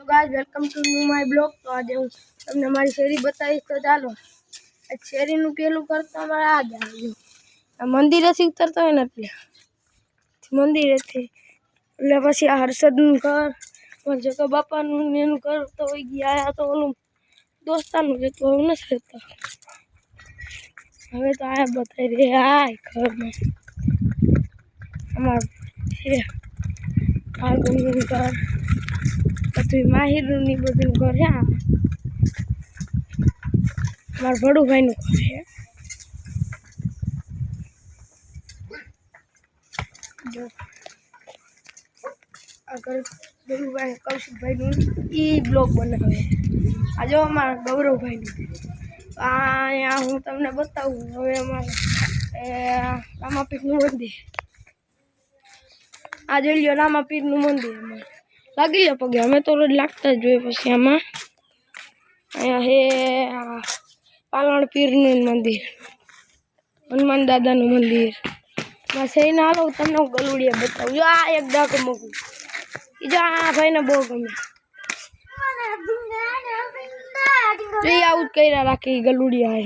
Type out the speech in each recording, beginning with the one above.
तो guys welcome to my blog. तो आज हूँ तमने हमारी शेरी बताई। तो चालो शेरी नु पेलू करता हमारे आ गया मंदिर से उतरता है ना पे मंदिर थी એટલે પછી આ હર્ષદનું ઘર પણ જો બાપાનું એનું ઘર તો ગયા તો ઓલું દોસ્તાનું છે તો હું નથી રહેતો હવે તો આ બતાવી રે આ ઘરમાં અમારું છે આગળનું ઘર પછી માહિરનું ની બધું ઘર છે મારા ભડુભાઈનું ઘર છે જો अगर गौरवभाई कौशिक भाई ई ब्लॉग बनावे आ जो अमारा गौरव भाई आ हूँ तमने बताऊँ हमें अमारा रामापीरનું मंदिर आ जो लियो रामापीरનું मंदिर लगी लो पगे हमें तो रोज लागता ज जोए पछी आमां अहींया हे पालणपीरનું मंदिर हनुमान दादाનું मंदिर बस ए ना लो तमने गलुड़िया बताऊँ जो आ एक डाको मगू जा भाई ने बहुत गमे जो आउट कईरा राखी गलुड़िया है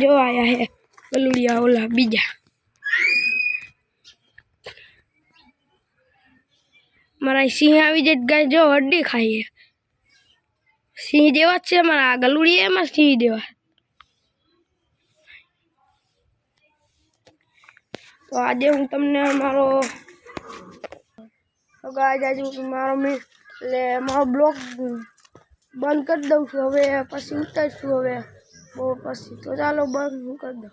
जो आया है गलुड़िया ओला बीजा मारा सिंह આવી જ ગાય જો હड्डी ખાઈ है सिंह जेवा छे मारा गलुड़िया में सिंह जेवा तो आज हूँ तमने मारो तो गाइस आज मारो मारो ब्लॉग बंद कर दऊँ छुं हवे पछी उतरशुं हवे बहुत पछी तो चालो बंद कर दो।